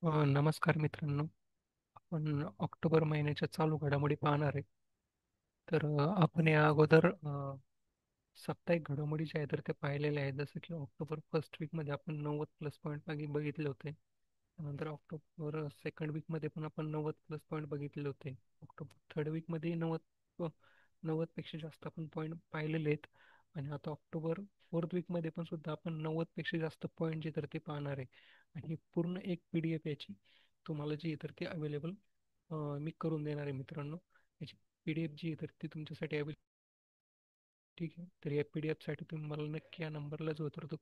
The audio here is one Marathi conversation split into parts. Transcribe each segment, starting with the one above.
नमस्कार मित्रांनो. आपण ऑक्टोबर महिन्याच्या चालू घडामोडी पाहणार आहे. तर आपण या अगोदर साप्ताहिक घडामोडी ज्या आहेत तर त्या पाहिलेल्या आहेत. जसं की ऑक्टोबर फर्स्ट वीकमध्ये आपण 90+ पॉईंट बघितले होते. त्यानंतर ऑक्टोबर सेकंड वीकमध्ये पण आपण 90+ पॉईंट बघितले होते. ऑक्टोबर थर्ड वीकमध्ये 90पेक्षा जास्त आपण पॉईंट पाहिलेले आहेत. आणि आता ऑक्टोबर फोर्थ वीकमध्ये पण सुद्धा आपण 90पेक्षा जास्त पॉईंट जे तर ते पाहणार आहे. आणि ही पूर्ण एक PDF याची तुम्हाला जी आहे तर ती अवेलेबल मी करून देणार आहे मित्रांनो. याची PDF जी आहे तर ती तुमच्यासाठी अवेलेबल. ठीक आहे. तर या PDF साठी तुम्ही मला नक्की या नंबरला जो तर तो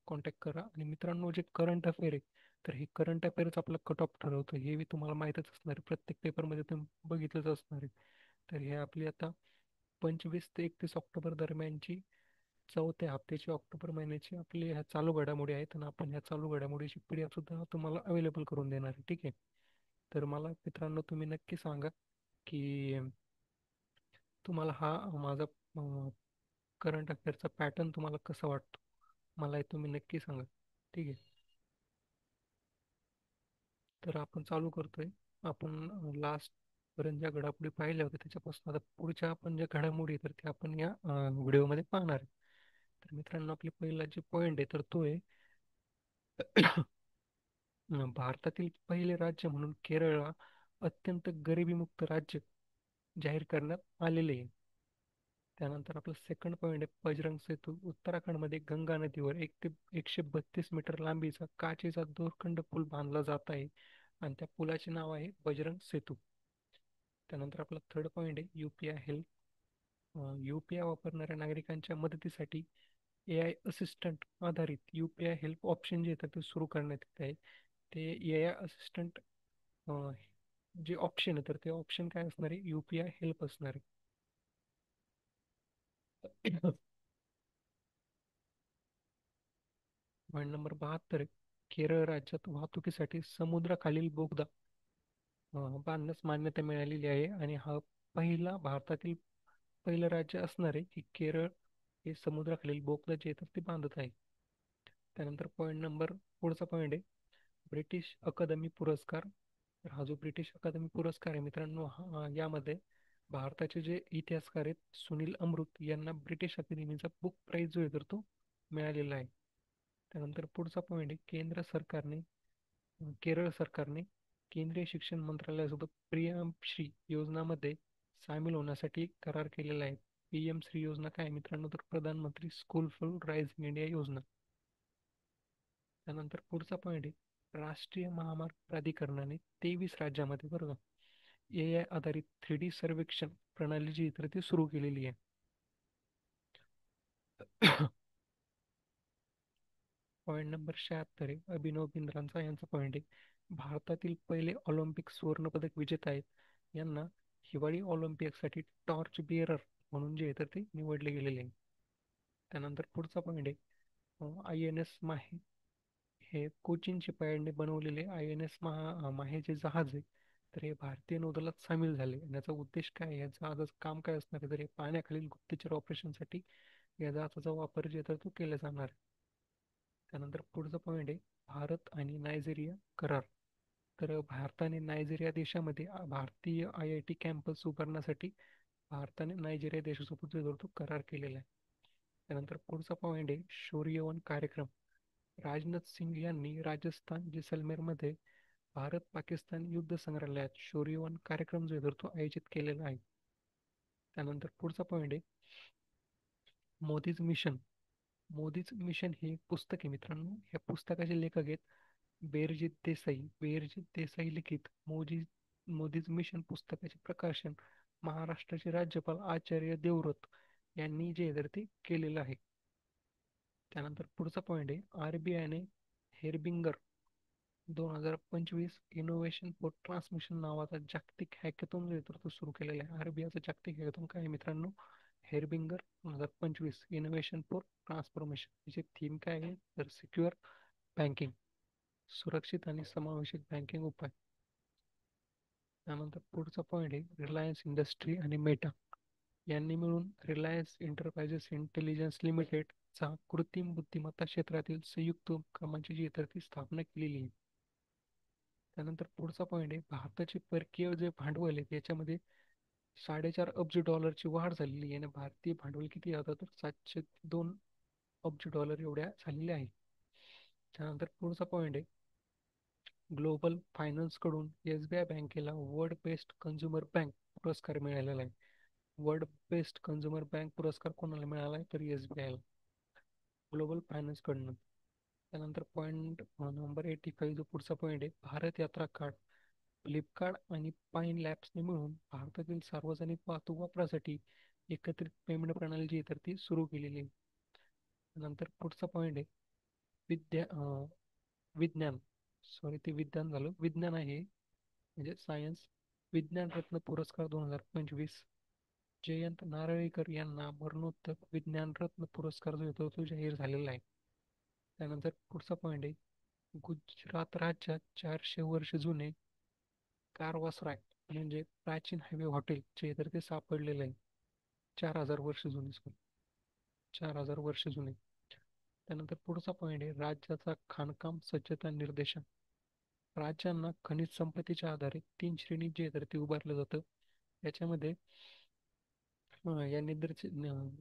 कॉन्टॅक्ट करा. आणि मित्रांनो, जे करंट अफेअर आहे तर हे करंट अफेअरच आपला कट ऑफ ठरवतं, हे मी तुम्हाला माहीतच असणार आहे. प्रत्येक पेपरमध्ये तुम्ही बघितलंच असणार आहे. तर हे आपली आता 25 ते 31 ऑक्टोबर दरम्यानची चौथ्या हप्त्याची ऑक्टोबर महिन्याची आपली ह्या चालू घडामोडी आहेत. आणि आपण ह्या चालू घडामोडीची PDF सुद्धा तुम्हाला अवेलेबल करून देणार आहे. ठीक आहे. तर मला मित्रांनो तुम्ही नक्की सांगा की तुम्हाला हा माझा करंट अफेअरचा पॅटर्न तुम्हाला कसा वाटतो. मला हे तुम्ही नक्की सांगा. ठीक आहे. तर आपण चालू करतोय. आपण लास्ट पर्यंत ज्या घडामोडी पाहिल्या होत्या त्याच्यापासून आता पुढच्या आपण ज्या घडामोडी आहेत, तर त्या आपण या व्हिडिओमध्ये पाहणार आहे. तर मित्रांनो, आपली पहिला जे पॉईंट आहे तर तो आहे भारतातील पहिले राज्य म्हणून केरळला अत्यंत गरिबीमुक्त राज्य जाहीर करण्यात आलेले आहे. त्यानंतर आपला सेकंड पॉईंट आहे बजरंग सेतू. उत्तराखंडमध्ये गंगा नदीवर 132 मीटर लांबीचा काचेचा दोरखंड पूल बांधला जात आहे. आणि त्या पुलाचे नाव आहे बजरंग सेतू. त्यानंतर आपला थर्ड पॉईंट आहे UPI हेल्प. UPI वापरणाऱ्या नागरिकांच्या मदतीसाठी AI असिस्टंट आधारित UPI हेल्प ऑप्शन जे येतात ते सुरू करण्यात येत आहे. ते AI असिस्टंट जे ऑप्शन आहे तर ते ऑप्शन काय असणार आहे, UPI हेल्प असणार आहे. पॉईंट नंबर 72 आहे. केरळ राज्यात वाहतुकीसाठी समुद्राखालील बोगदा बांधण्यास मान्यता मिळालेली आहे. आणि हा भारतातील पहिलं राज्य असणार आहे की केरळ हे समुद्राखालील बोगदा जे येतात ते बांधत आहे. त्यानंतर पुढचा पॉईंट आहे ब्रिटिश अकादमी पुरस्कार. तर हा जो ब्रिटिश अकादमी पुरस्कार आहे मित्रांनो, यामध्ये भारताचे जे इतिहासकार आहेत सुनील अमृत यांना ब्रिटिश अकादमीचा बुक प्राइज जो आहे तर तो मिळालेला आहे. त्यानंतर पुढचा पॉईंट आहे केरळ सरकारने केंद्रीय शिक्षण मंत्रालयासोबत श्री योजनामध्ये सामील होण्यासाठी करार केलेला आहे. PM श्री योजना काय आहे मित्रांनो, तर प्रधानमंत्री स्कूल फॉर रायझिंग इंडिया योजना. त्यानंतर पुढचा पॉईंट आहे राष्ट्रीय महामार्ग प्राधिकरणाने 23 राज्यामध्ये बरोबर AI आधारित 3D सर्वेक्षण प्रणाली जी तर ती सुरू केलेली आहे. पॉईंट नंबर 76 आहे अभिनव बिंद्रांचा यांचा पॉईंट आहे भारतातील पहिले ऑलिम्पिक सुवर्णपदक विजेता आहेत यांना हिवाळी ऑलिम्पिकसाठी टॉर्च बिअरर म्हणून जे आहे तर ते निवडले गेलेले आहे. त्यानंतर पुढचा पॉईंट आहे INS माहे. हे कोचीन शिपायांनी बनवलेले INS माहे जे जहाज आहे तर हे भारतीय नौदलात सामील झाले. आणि याचा उद्देश काय आहे, या जहाजाचं काम काय असणार आहे, तर हे पाण्याखालील गुप्तचर ऑपरेशनसाठी या जहाजाचा वापर जे तर तो केला जाणार आहे. त्यानंतर पुढचा पॉईंट आहे भारत आणि नायजेरिया करार. तर भारताने नायजेरिया देशामध्ये भारतीय IIT कॅम्पस उभारण्यासाठी भारताने नायजेरिया देशासोबत जो तो करार केलेला आहे. त्यानंतर पुढचा पॉईंट आहे शौर्यवन कार्यक्रम. राजनाथ सिंग यांनी राजस्थान जैसलमेरमध्ये भारत पाकिस्तान युद्ध संग्रहालयात शौर्यवन कार्यक्रम जो आहे तो आयोजित केलेला आहे. त्यानंतर पुढचा पॉईंट आहे मोदीज मिशन. मोदीच मिशन हे एक पुस्तक आहे मित्रांनो. या पुस्तकाचे लेखक आहेत बेरजीत देसाई लिखित मोदीज मिशन पुस्तकाचे प्रकाशन महाराष्ट्राचे राज्यपाल आचार्य देवव्रत यांनी जे आहे तर ते केलेलं आहे. त्यानंतर पुढचा पॉईंट आहे RBIने हेरबिंगर 2025 इनोव्हेशन फॉर ट्रान्समिशन नावाचा जागतिक हॅकेथॉन जो आहे तर तो सुरू केलेला आहे. RBIचा जागतिक हॅकेथॉन काय आहे मित्रांनो, हेरबिंगर 2025 इनोव्हेशन फॉर ट्रान्सफॉर्मेशन. याची थीम काय आहे तर सिक्युअर बँकिंग, सुरक्षित आणि समावेशक बँकिंग उपाय. त्यानंतर पुढचा पॉईंट आहे रिलायन्स इंडस्ट्री आणि मेटा यांनी मिळून रिलायन्स एंटरप्राइजेस इंटेलिजन्स लिमिटेड चा कृत्रिम बुद्धिमत्ता क्षेत्रातील संयुक्त उपक्रमाची जी तर ती स्थापना केलेली आहे. त्यानंतर पुढचा पॉईंट आहे, भारताचे परकीय जे भांडवल आहे त्याच्यामध्ये 4.5 अब्ज डॉलरची वाढ झालेली आहे आणि भारतीय भांडवल किती आहे आता तर 702 अब्ज डॉलर एवढ्या झालेल्या आहे. त्यानंतर पुढचा पॉईंट आहे, ग्लोबल फायनान्स कडून SBI बँकेला वर्ल्ड बेस्ट कन्झ्युमर बँक पुरस्कार मिळालेला आहे. वर्ल्ड बेस्ट कन्झ्युमर बँक पुरस्कार कोणाला मिळाला आहे तर SBI ला, ग्लोबल फायनान्स कडून. त्यानंतर पॉईंट नंबर 85 जो पुढचा पॉईंट आहे, भारत यात्रा कार्ड फ्लिपकार्ट आणि पाईन लॅब्सने मिळून भारतातील सार्वजनिक वाहतूक वापरासाठी एकत्रित पेमेंट प्रणाली जी आहे तर ती सुरू केलेली आहे. नंतर पुढचा पॉईंट आहे, विद्या विज्ञान, सॉरी ते विज्ञान झालं, विज्ञान आहे म्हणजे सायन्स. विज्ञान रत्न पुरस्कार 2025 जयंत नारळीकर यांना मरणोत्तर विज्ञान रत्न पुरस्कार जो येतो तो जाहीर झालेला आहे. त्यानंतर पुढचा पॉईंट आहे, गुजरात राज्यात 400 वर्ष जुने कारवासराय म्हणजे प्राचीन हायवे हॉटेल जे तर ते सापडलेलं आहे. 4,000 वर्ष जुने, सॉरी, 4,000 वर्ष जुने. त्यानंतर पुढचा पॉईंट आहे, राज्याचा खाणकाम सज्जता निर्देशन. राज्यांना खनिज संपत्तीच्या आधारे 3 श्रेणी जे तर ते उभारलं जातं. याच्यामध्ये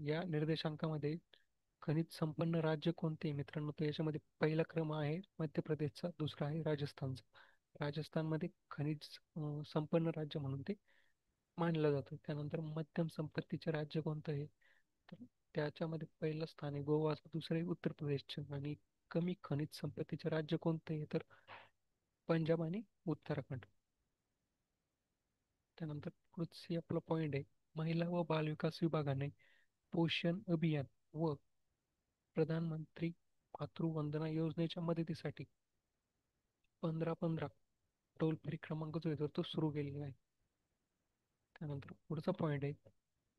या निर्देशांकामध्ये खनिज संपन्न राज्य कोणते मित्रांनो, तर याच्यामध्ये पहिला क्रम आहे मध्य प्रदेशचा, दुसरा आहे राजस्थानचा. राजस्थानमध्ये खनिज संपन्न राज्य म्हणून ते मानलं जातं. त्यानंतर मध्यम संपत्तीचे राज्य कोणतं आहे तर त्याच्यामध्ये पहिलं स्थान आहे गोवाचं, दुसरं आहे उत्तर प्रदेशचं, आणि कमी खनिज संपत्तीचे राज्य कोणतं आहे तर पंजाब आणि उत्तराखंड. त्यानंतर पुढची आपला पॉईंट आहे, महिला व बालविकास विभागाने पोषण अभियान व प्रधानमंत्री मातृवंदना योजनेच्या मदतीसाठी 1515 टोल फ्री क्रमांक जो आहे तो सुरू केलेला आहे. त्यानंतर पुढचा पॉईंट आहे,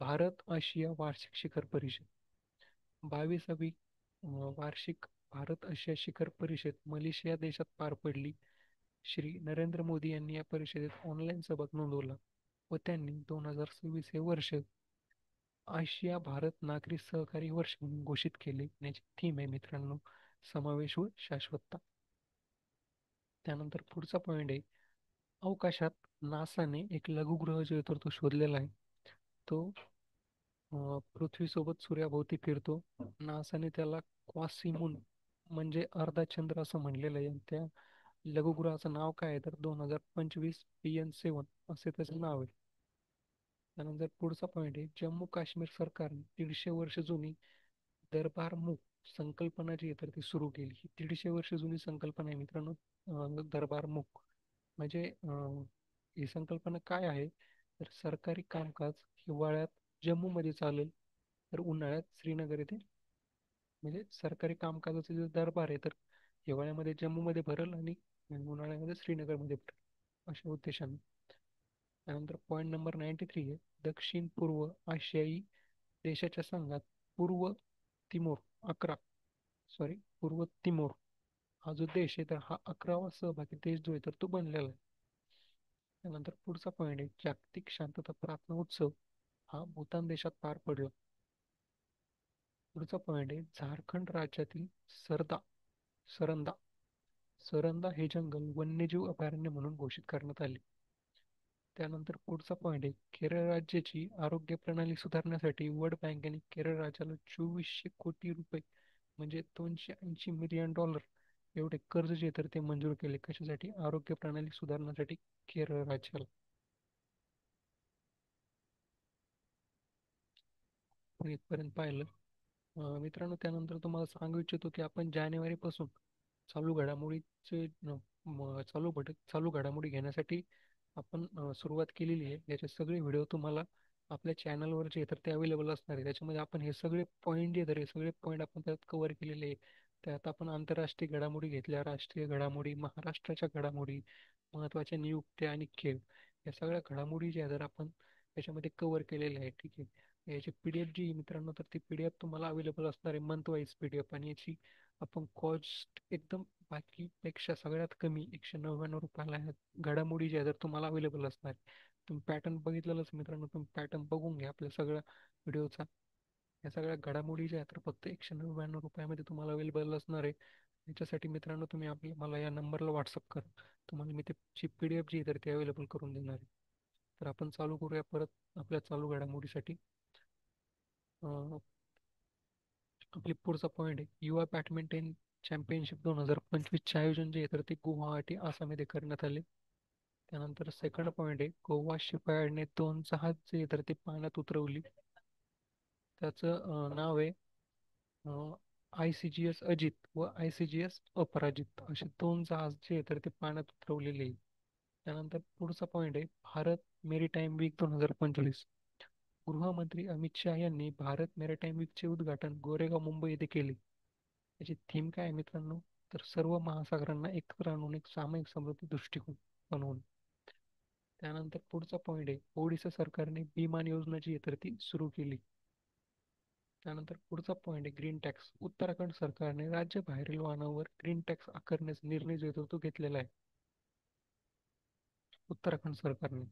भारत आशिया वार्षिक शिखर परिषद, 22वी वार्षिक भारत आशिया शिखर परिषद मलेशिया देशात पार पडली. श्री नरेंद्र मोदी यांनी या परिषदेत ऑनलाईन सहभाग नोंदवला व त्यांनी 2026 हे वर्ष आशिया भारत नागरी सहकारी वर्ष म्हणून घोषित केले. याची थीम आहे मित्रांनो, समावेश व शाश्वतता. त्यानंतर पुढचा पॉईंट आहे, अवकाशात नासाने एक लघुग्रह जो आहे तर तो शोधलेला आहे. तो पृथ्वीसोबत सूर्याभोवती फिरतो. नासाने त्याला क्वासिमून म्हणजे अर्धा चंद्र असं म्हणलेलं आहे. त्या लघुग्रहाचं नाव काय आहे तर 2025 PN7 असे त्याचं नाव आहे. त्यानंतर पुढचा पॉईंट आहे, जम्मू काश्मीर सरकारने 150 वर्ष जुनी दरबार मूक संकल्पना जी आहे तर ती सुरू केली. ही 150 वर्ष जुनी संकल्पना आहे मित्रांनो. दरबार मूक म्हणजे ही संकल्पना काय आहे तर सरकारी कामकाज हिवाळ्यात जम्मूमध्ये चालेल तर उन्हाळ्यात श्रीनगर येथे, म्हणजे सरकारी कामकाजाचे जे दरबार आहे तर हिवाळ्यामध्ये जम्मूमध्ये भरल आणि उन्हाळ्यामध्ये श्रीनगरमध्ये भरल, अशा उद्देशाने. त्यानंतर पॉईंट नंबर 93 आहे, दक्षिण पूर्व आशियाई देशाच्या संघात पूर्व तिमोर 11, सॉरी पूर्व तिमोर हा जो देश आहे तर हा 11वा सहभागी देश जो आहे तर तो बनलेला आहे. त्यानंतर पुढचा पॉईंट आहे, जागतिक शांतता प्रार्थना उत्सव हा भूतान देशात पार पडला. पुढचा पॉईंट आहे, झारखंड राज्यातील सरदा सरंदा सरंदा हे जंगल वन्यजीव अभयारण्य म्हणून घोषित करण्यात आले. त्यानंतर पुढचा पॉईंट आहे, केरळ राज्याची आरोग्य प्रणाली सुधारण्यासाठी वर्ल्ड बँकेने केरळ राज्याला 2400 कोटी रुपये म्हणजे $280 मिलियन एवढे कर्ज जे तर ते मंजूर केले. कशासाठी? आरोग्य प्रणाली सुधारण्यासाठी केरळ राज्याला. आपण इथपर्यंत पाहिलं. मित्रांनो, त्यानंतर तुम्हाला सांगू इच्छितो की आपण जानेवारी पासून चालू घडामोडीचे चालू घडामोडी घेण्यासाठी आपण सुरुवात केलेली आहे. याचे सगळे व्हिडिओ तुम्हाला आपल्या चॅनलवर जे तर ते अवेलेबल असणार आहे. त्याच्यामध्ये आपण हे सगळे पॉईंट जे तर हे सगळे पॉईंट आपण त्यात कव्हर केलेले आहे. त्यात आपण आंतरराष्ट्रीय घडामोडी घेतल्या, राष्ट्रीय घडामोडी, महाराष्ट्राच्या घडामोडी, महत्त्वाच्या नियुक्त्या आणि खेळ, या सगळ्या घडामोडी ज्या तर आपण त्याच्यामध्ये कव्हर केलेल्या आहे. ठीक आहे. याची PDF जी आहे मित्रांनो तर ती PDF तुम्हाला अवेलेबल असणार आहे मंथ वाईज PDF, आणि याची आपण कॉस्ट एकदम बाकीपेक्षा सगळ्यात कमी 199 रुपयाला ह्या घडामोडी ज्या तर तुम्हाला अवेलेबल असणार आहे. तुम्ही पॅटर्न बघितलेलंच मित्रांनो, तुम्ही पॅटर्न बघून घ्या आपल्या सगळ्या व्हिडिओचा. या सगळ्या घडामोडी ज्या आहेत तर फक्त 199 रुपयामध्ये तुम्हाला अवेलेबल असणार आहे. याच्यासाठी मित्रांनो तुम्ही मला या नंबरला व्हॉट्सअप करा. तुम्हाला मी त्याची PDF जी आहे तर ती अवेलेबल करून देणार आहे. तर आपण चालू करूया परत आपल्या चालू घडामोडीसाठी. अं, आपली पुढचा पॉईंट आहे युवा बॅडमिंटन चॅम्पियनशिप 2025चे आयोजन जे आहे तर ते गुवाहाटी आसाममध्ये करण्यात आले. त्यानंतर सेकंड पॉईंट आहे गोवा शिपयार्डने 2 जहाज जे आहे तर ते पाण्यात उतरवली. त्याचं नाव आहे ICGS अजित व ICGS अपराजित असे 2 जहाज जे आहे तर ते पाण्यात उतरवलेले आहे. त्यानंतर पुढचा पॉईंट आहे भारत मेरीटाईम वीक 2025. गृहमंत्री अमित शाह यांनी भारत मेरीटाईम वीकचे उद्घाटन गोरेगाव मुंबई येथे केले. याची थीम काय आहे मित्रांनो? तर सर्व महासागरांना एकत्र आणून एक सामायिक समृद्धी दृष्टिकोन बनवून. त्यानंतर पुढचा पॉईंट आहे ओडिशा सरकारने विमान योजना जी आहे तर ती सुरू केली. त्यानंतर पुढचा पॉईंट आहे ग्रीन टॅक्स. उत्तराखंड सरकारने राज्याबाहेरील वाहनावर ग्रीन टॅक्स आकारण्याचा निर्णय जो आहे तो घेतलेला आहे उत्तराखंड सरकारने.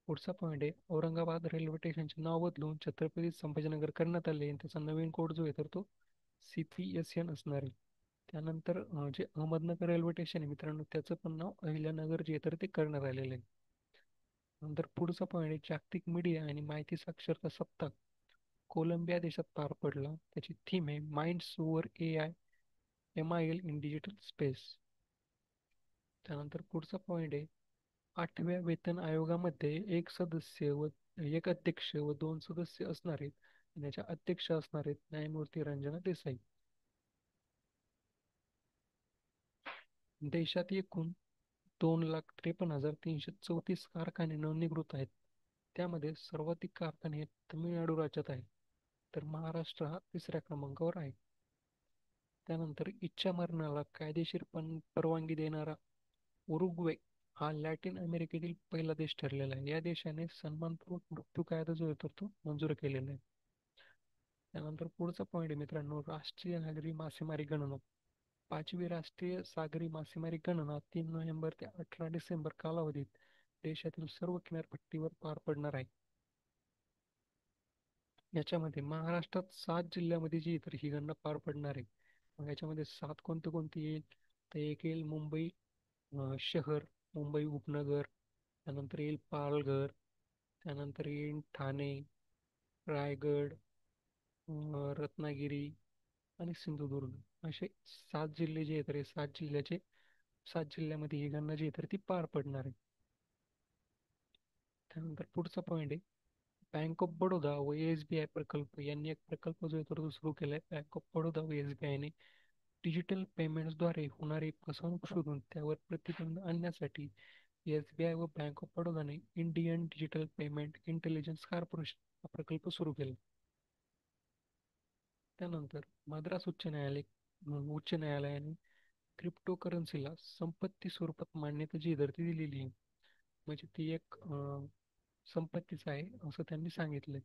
पुढचा पॉईंट आहे औरंगाबाद रेल्वे स्टेशनचे नाव बदलून छत्रपती संभाजीनगर करण्यात आले आणि त्याचा नवीन कोड जो आहे तर तो CPSN असणार आहे. त्यानंतर जे अहमदनगर रेल्वे स्टेशन आहे मित्रांनो त्याचं पण नाव अहिल्यानगर जे आहे तर ते करण्यात आलेलं आहे. नंतर पुढचा पॉईंट आहे जागतिक मीडिया आणि माहिती साक्षरता सप्ताह कोलंबिया देशात पार पडला. त्याची थीम आहे minds over AI MIL in digital space. त्यानंतर पुढचा पॉईंट आहे 8व्या वेतन आयोगामध्ये एक अध्यक्ष व 2 सदस्य असणार आहेत. आणि याच्या अध्यक्ष असणार आहेत न्यायमूर्ती रंजना देसाई. देशात एकूण 2,53,334 कारखाने नोंदणीकृत आहेत. त्यामध्ये सर्वाधिक कारखाने हे तमिळनाडू राज्यात आहेत. तर महाराष्ट्र हा तिसऱ्या क्रमांकावर आहे. त्यानंतर इच्छा मरणाला कायदेशीर परवानगी देणारा उरुग्वे हा लॅटिन अमेरिकेतील पहिला देश ठरलेला आहे. या देशाने सन्मानपूर्वक मृत्यू कायदा जो येतो तो मंजूर केलेला आहे. त्यानंतर पुढचा पॉईंट आहे मित्रांनो राष्ट्रीय नागरी मासेमारी गणना. 5वी राष्ट्रीय सागरी मासेमारी गणना 3 नोव्हेंबर ते 18 डिसेंबर कालावधीत देशातील सर्व किनारपट्टीवर पार पडणार आहे. याच्यामध्ये महाराष्ट्रात 7 जिल्ह्यामध्ये जी तर ही गणना पार पडणार आहे. मग याच्यामध्ये 7 कोणते कोणती येईल? तर एक येईल मुंबई शहर, मुंबई उपनगर, त्यानंतर येईल पालघर, त्यानंतर येईल ठाणे, रायगड, रत्नागिरी आणि सिंधुदुर्ग असे 7 जिल्हे जे आहेत रे 7 जिल्ह्यामध्ये ही गणना जी आहे तर ती पार पडणार आहे. त्यानंतर पुढचा पॉईंट आहे बँक ऑफ बडोदा व SBI प्रकल्प यांनी एक प्रकल्प जो आहे तो सुरू केलाय. बँक ऑफ बडोदा व SBI डिजिटल पेमेंट्सद्वारे होणारी फसवणूक शोधून त्यावर प्रतिबंध आणण्यासाठी SBI व बँक ऑफ बडोदाने Indian digital payment intelligence corporation हा प्रकल्प सुरू केला. त्यानंतर मद्रास उच्च न्यायालयाने क्रिप्टोकरन्सीला संपत्ती स्वरूपात मान्यता जी धरती दिलेली आहे. म्हणजे ती एक संपत्तीच आहे असं त्यांनी सांगितलंय.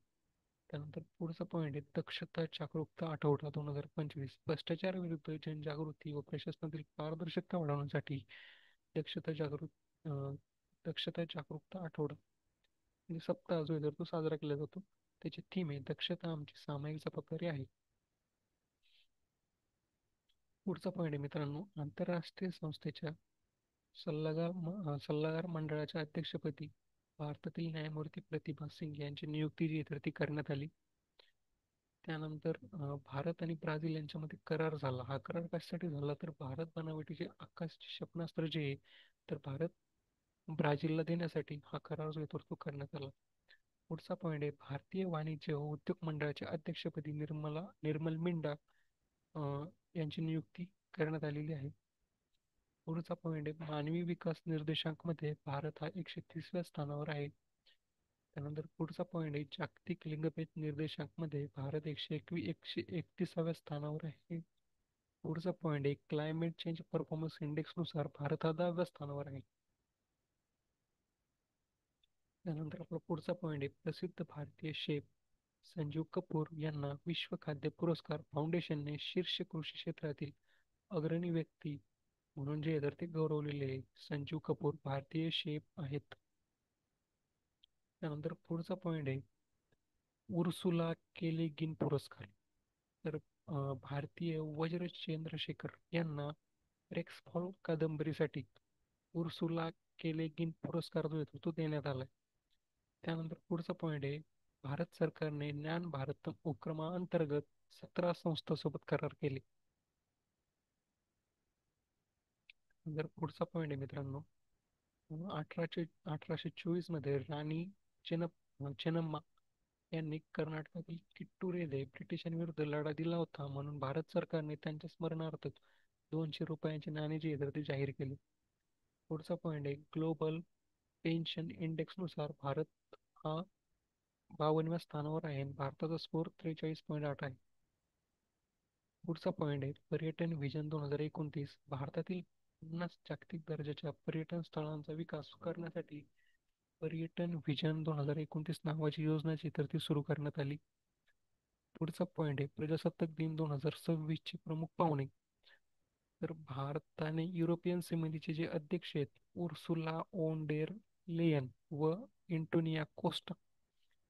त्यानंतर पुढचा पॉईंट आहे दक्षता जागरूकता आठवडा 2025. भ्रष्टाचार विरुद्ध जनजागृती व प्रशासनातील पारदर्शकता वाढवण्यासाठी दक्षता जागृत अं, दक्षता जागरूकता आठवडा म्हणजे सप्ताह जो आहे तर तो साजरा केला जातो. त्याची थीम आहे दक्षता आमची सामायिक जबाबदारी आहे. पुढचा पॉईंट आहे मित्रांनो आंतरराष्ट्रीय संस्थेच्या सल्लागार मंडळाच्या अध्यक्षपदी भारतातील न्यायमूर्ती प्रतिभा सिंग यांची नियुक्ती जी आहे तर ती करण्यात आली. त्यानंतर भारत आणि ब्राझील यांच्यामध्ये करार झाला. हा करार कशासाठी झाला तर भारत बनावटीचे आकाश क्षेपणास्त्र जे आहे तर भारत ब्राझीलला देण्यासाठी हा करार जो आहे तो करण्यात आला. पुढचा पॉईंट आहे भारतीय वाणिज्य व उद्योग मंडळाच्या अध्यक्षपदी निर्मल मिंडा यांची नियुक्ती करण्यात आलेली आहे. पुढचा पॉईंट आहे मानवी विकास निर्देशांकमध्ये भारत हा 130व्या स्थानावर आहे. त्यानंतर पुढचा पॉईंट आहे जागतिक लिंगभेद निर्देशांकमध्ये भारत 131व्या स्थानावर आहे. पुढचा पॉईंट आहे क्लायमेट चेंज परफॉर्मन्स इंडेक्सनुसार भारत हा 10व्या स्थानावर आहे. त्यानंतर आपला पुढचा पॉईंट आहे प्रसिद्ध भारतीय शेफ संजीव कपूर यांना विश्व खाद्य पुरस्कार फाउंडेशनने शीर्ष कृषी क्षेत्रातील अग्रणी व्यक्ती म्हणून जे आहे तर ते गौरवलेले आहे. संजीव कपूर भारतीय शेफ आहेत. त्यानंतर पुढचा पॉईंट आहे उर्सुला के ले गिन पुरस्कार. तर भारतीय वज्र चंद्रशेखर यांना रेक्स फॉल कादंबरीसाठी उर्सुला के गिन पुरस्कार जो येतो तो देण्यात आलाय. त्यानंतर पुढचा पॉईंट आहे, भारत सरकारने ज्ञान भारत उपक्रमाअंतर्गत 17 संस्थांसोबत करार केले. जर पुढचा पॉईंट आहे मित्रांनो, 1824 मध्ये राणी चेन्नम्मा यांनी कर्नाटकातील किट्टूर येथे ब्रिटिशांविरुद्ध लढा दिला होता, म्हणून भारत सरकारने त्यांच्या स्मरणार्थ ₹200 नाणे जे आहे तर ते जाहीर केले. पुढचा पॉईंट आहे, ग्लोबल पेन्शन इंडेक्सनुसार भारत हा 52व्या स्थानावर आहे आणि भारताचा स्कोर 43.8 आहे. पुढचा पॉईंट आहे, पर्यटन व्हिजन 2029. भारतातील 50 जागतिक दर्जाच्या पर्यटन स्थळांचा विकास करण्यासाठी पर्यटन व्हिजन 2029 नावाची योजना जी तर ती सुरू करण्यात आली. पुढचा पॉईंट आहे, प्रजासत्ताक दिन 2026 चे प्रमुख पाहुणे. तर भारताने युरोपियन समितीचे जे अध्यक्ष आहेत, उर्सुला ओन डेर लेयन व एंटोनिया कोस्टा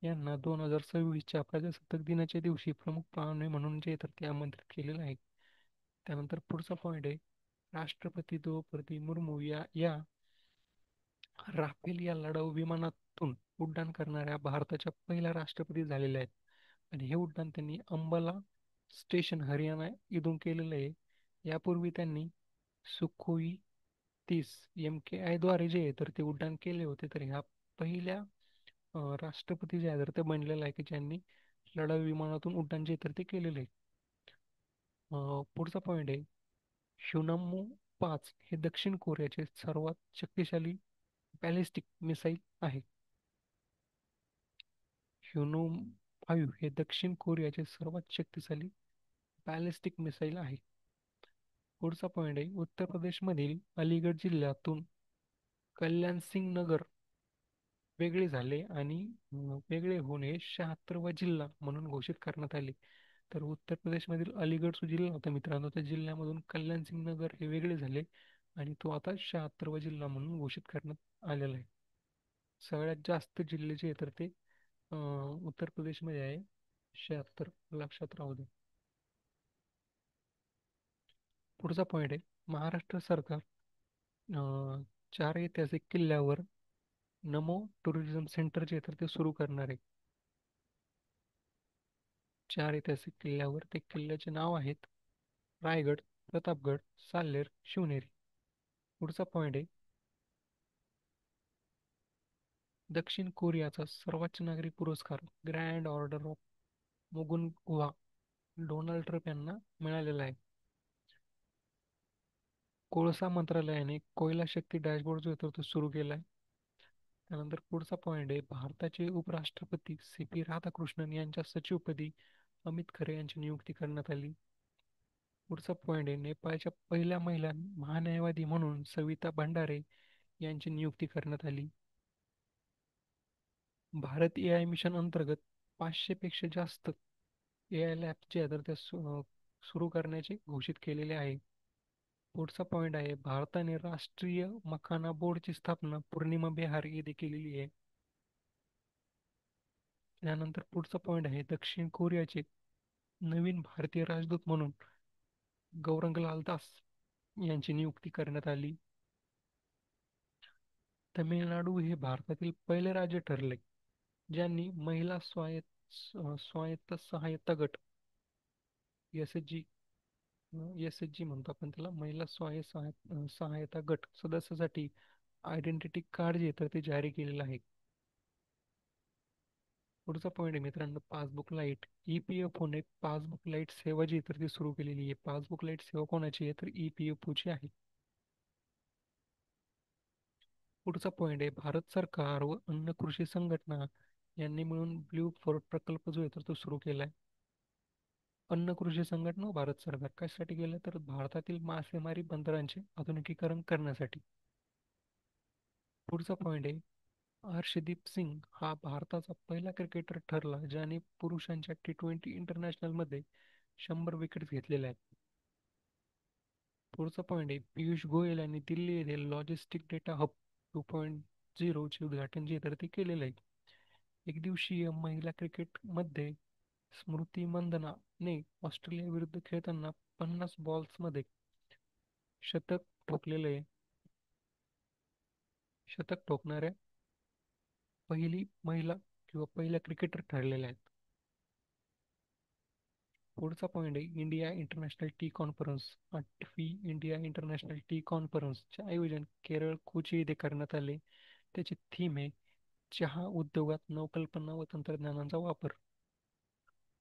यांना 2026च्या प्रजासत्ताक दिनाच्या दिवशी प्रमुख पाहुणे म्हणून जे तर ते आमंत्रित केलेलं आहे. त्यानंतर पुढचा पॉईंट आहे, राष्ट्रपती द्रौपदी मुर्मू या राफेल या लढाऊ विमानातून उड्डाण करणाऱ्या भारताच्या पहिल्या राष्ट्रपती झालेल्या आहेत. आणि हे उड्डाण त्यांनी अंबाला स्टेशन हरियाणा इथून केलेलं आहे. यापूर्वी त्यांनी सुखोई 30 MKI द्वारे जे आहे तर ते उड्डाण केले होते. तर ह्या पहिल्या राष्ट्रपती जे आहे तर ते बनलेलं आहे की ज्यांनी लढाऊ विमानातून उड्डाण जे तर ते केलेलं आहे. पुढचा पॉईंट आहे, शोनमू 5 हे दक्षिण कोरियाचे सर्वात शक्तिशाली बॅलिस्टिक मिसाईल आहे. शोनम 5 हे दक्षिण कोरियाचे सर्वात शक्तिशाली बॅलिस्टिक मिसाईल आहे. पुढचा पॉईंट आहे, उत्तर प्रदेशमधील अलीगड जिल्ह्यातून कल्याण सिंग नगर वेगळे झाले आणि वेगळे होणे 76वा जिल्हा म्हणून घोषित करण्यात आले. तर उत्तर प्रदेशमधील अलीगड जो जिल्हा होता मित्रांनो, त्या जिल्ह्यामधून कल्याण सिंग नगर हे वेगळे झाले आणि तो आता 76वा जिल्हा म्हणून घोषित करण्यात आलेला आहे. सगळ्यात जास्त जिल्हे जे आहेत तर ते उत्तर प्रदेशमध्ये आहे, 76, लक्षात राहू दे. पुढचा पॉईंट आहे, महाराष्ट्र सरकार 4 ऐतिहासिक किल्ल्यावर नमो टुरिझम सेंटर जे तर ते सुरू करणार आहे. 4 ऐतिहासिक किल्ल्यावर ते किल्ल्याचे नाव आहेत रायगड, प्रतापगड, साल्हेर, शिवनेरी. पुढचा पॉईंट आहे, दक्षिण कोरियाचा सर्वोच्च नागरी पुरस्कार grand order of Mugunghwa Donald Trump यांना मिळालेला आहे. कोळसा मंत्रालयाने कोयला शक्ती डॅशबोर्ड जो आहे तो सुरू केला आहे. त्यानंतर पुढचा पॉईंट आहे, भारताचे उपराष्ट्रपती CP राधाकृष्णन यांच्या सचिवपदी अमित खरे यांची नियुक्ती करण्यात आली. पुढचा पॉईंट आहे, नेपाळच्या पहिल्या महिला महान्यायवादी म्हणून सविता भंडारे यांची नियुक्ती करण्यात आली. भारत AI मिशन अंतर्गत 500 पेक्षा जास्त AI लॅब जे आहे ते सुरू करण्याचे घोषित केलेले आहे. पुढचा पॉईंट आहे, भारताने राष्ट्रीय मखाना बोर्डची स्थापना पौर्णिमा बिहार येथे केलेली आहे. त्यानंतर पुढचा पॉईंट आहे, दक्षिण कोरियाचे नवीन भारतीय राजदूत म्हणून गौरंगलाल दास यांची नियुक्ती करण्यात आली. तमिळनाडू हे भारतातील पहिले राज्य ठरले ज्यांनी महिला स्वायत्त सहायता गट SHG म्हणतो आपण त्याला, महिला सहायता गट सदस्यासाठी आयडेंटिटी कार्ड जे तर ते जारी केलेलं आहे. पुढचा पॉईंट आहे मित्रांनो, पासबुक लाईट. EPFO ने पासबुक लाईट सेवा जी तर ती सुरू केलेली आहे. पासबुक लाईट सेवा कोणाची आहे तर EPFO ची आहे. पुढचा पॉईंट आहे, भारत सरकार व अन्न कृषी संघटना यांनी मिळून ब्लू फॉर प्रकल्प जो आहे तर तो सुरू केलाय. अन्न कृषी संघटना व भारत सरकार कशासाठी केलं तर भारतातील मासेमारी बंदरांचे आधुनिकीकरण करण्यासाठी. पुढचा पॉईंट आहे, हर्षदीप सिंग हा भारताचा पहिला क्रिकेटर ठरला ज्याने पुरुषांच्या T20 इंटरनॅशनल मध्ये 100 विकेट घेतलेल्या आहेत. पुढचा पॉईंट आहे, पियुष गोयल यांनी दिल्ली येथे लॉजिस्टिक डेटा हब 2.0 चे उद्घाटन जे तर ते केलेलं आहे. एक दिवसीय महिला क्रिकेट मध्ये स्मृती मंदनाने ऑस्ट्रेलिया विरुद्ध खेळताना 50 बॉल्समध्ये शतक ठोकलेले आहे. शतक ठोकणाऱ्या पहिली महिला किंवा पहिल्या क्रिकेटर ठरलेल्या आहेत. पुढचा पॉईंट आहे इंडिया इंटरनॅशनल टी कॉन्फरन्स. 8वी इंडिया इंटरनॅशनल टी कॉन्फरन्सचे आयोजन केरळ कोची येथे करण्यात आले. त्याची थीम आहे चहा उद्योगात नवकल्पना व तंत्रज्ञानाचा वापर.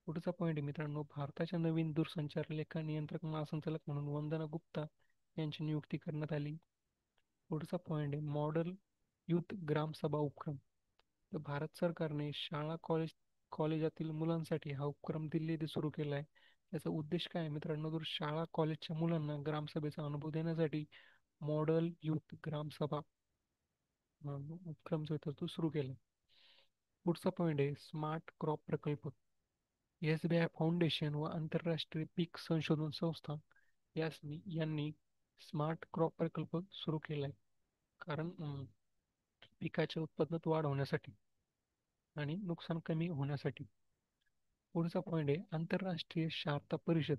पुढचा पॉईंट आहे मित्रांनो, भारताच्या नवीन दूरसंचार लेखा नियंत्रक महासंचालक म्हणून वंदना गुप्ता यांची नियुक्ती करण्यात आली. पुढचा पॉईंट आहे मॉडेल युथ ग्रामसभा उपक्रम. तर भारत सरकारने शाळा कॉलेजातील मुलांसाठी हा उपक्रम दिल्ली येथे सुरू केला आहे. याचा उद्देश काय आहे मित्रांनो, तर शाळा कॉलेजच्या मुलांना ग्रामसभेचा अनुभव देण्यासाठी मॉडेल युथ ग्रामसभा उपक्रम जो आहे तो सुरू केला. पुढचा पॉईंट आहे स्मार्ट क्रॉप प्रकल्प. एसबीआय फाउंडेशन व आंतरराष्ट्रीय पीक संशोधन संस्था यांनी स्मार्ट क्रॉप प्रकल्प सुरू केला आहे. कारण पिकाच्या उत्पादनात वाढ होण्यासाठी आणि नुकसान कमी होण्यासाठी. पुढचा पॉईंट आहे आंतरराष्ट्रीय शारदा परिषद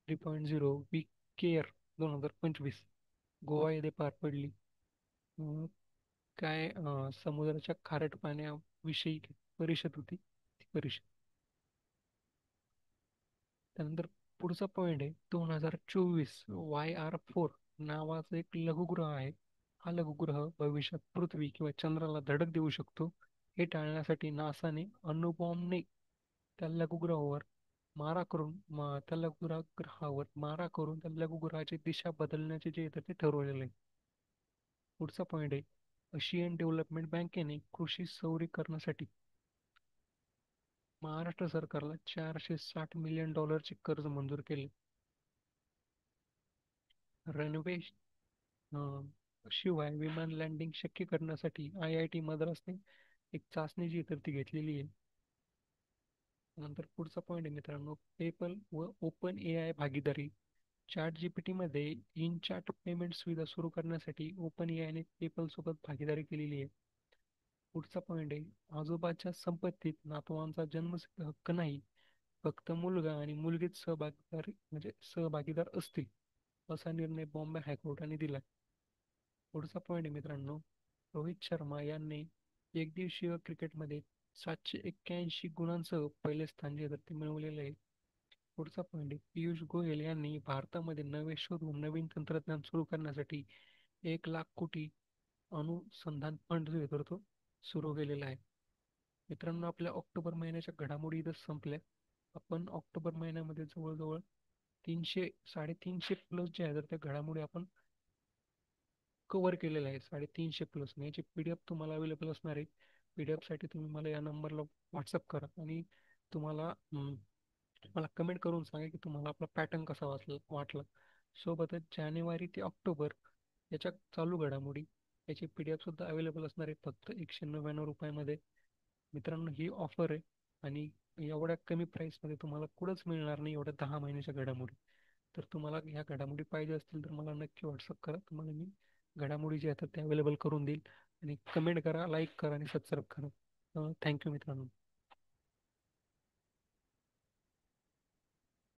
3.0 वी केअर 2025 गोवा येथे पार पडली. अं, समुद्राच्या खारट पाण्याविषयी परिषद होती ती परिषद. त्यानंतर पुढचा पॉईंट आहे 2024 YR4 नावाचं एक लघुग्रह आहे. हा लघुग्रह भविष्यात पृथ्वी किंवा चंद्राला धडक देऊ शकतो. हे टाळण्यासाठी नासाने अणुबॉम्बने त्या लघुग्रहावर त्या लघुग्रहावर मारा करून त्या लघुग्रहाची दिशा बदलण्याचे जे आहे ते ठरवलेले आहे. पुढचा पॉईंट आहे आशियन डेव्हलपमेंट बँकेने कृषी सौरीकरणासाठी महाराष्ट्र सरकारला $460 मिलियन कर्ज मंजूर केले. रनवे शिवाय विमान लँडिंग शक्य करण्यासाठी IIT मद्रासने एक चाचणी जी तर ती घेतलेली आहे. नंतर पुढचा पॉईंट आहे मित्रांनो, पेपल व ओपन AI भागीदारी. चॅट जीपीटी मध्ये इन चॅट पेमेंट सुविधा सुरू करण्यासाठी ओपन एआयने पेपल सोबत भागीदारी केलेली आहे. पुढचा पॉईंट आहे आजोबाच्या संपत्तीत नातवांचा जन्मसिद्ध हक्क नाही, फक्त मुलगा आणि मुलगीच सहभागीदार असतील, असा निर्णय बॉम्बे हायकोर्टाने दिला. पुढचा पॉईंट आहे मित्रांनो, रोहित शर्मा यांनी एकदिवसीय क्रिकेटमध्ये 781 गुणांसह पहिले स्थान जे ते मिळवलेले आहे. पुढचा पॉईंट आहे पियुष गोयल यांनी भारतामध्ये नवे शोध व नवीन तंत्रज्ञान सुरू करण्यासाठी 1 लाख कोटी अनुसंधान फंड जो आहे तो सुरू केलेला आहे. मित्रांनो, आपल्या ऑक्टोबर महिन्याच्या घडामोडी इथं संपल्या. आपण ऑक्टोबर महिन्यामध्ये जवळजवळ 300 350 प्लस जे आहे तर त्या घडामोडी आपण कव्हर केलेलं आहे. 350 प्लस याची PDF तुम्हाला अवेलेबल असणार आहे. PDF साठी तुम्ही मला या नंबरला व्हॉट्सअप करा आणि तुम्हाला मला कमेंट करून सांगा की तुम्हाला आपला पॅटर्न कसा वाटला. सोबतच जानेवारी ते ऑक्टोबर याच्या चालू घडामोडी याची PDF सुद्धा अवेलेबल असणार आहे फक्त ₹199 मित्रांनो, ही ऑफर आहे आणि एवढ्या कमी प्राईसमध्ये तुम्हाला कुठंच मिळणार नाही एवढ्या 10 महिन्याच्या घडामोडी. तर तुम्हाला ह्या घडामोडी पाहिजे असतील तर मला नक्की व्हॉट्सअप करा. तुम्हाला मी घडामोडी जे आहेत ते अवेलेबल करून देईल. आणि कमेंट करा, लाईक करा आणि सबस्क्राईब करा. थँक्यू मित्रांनो.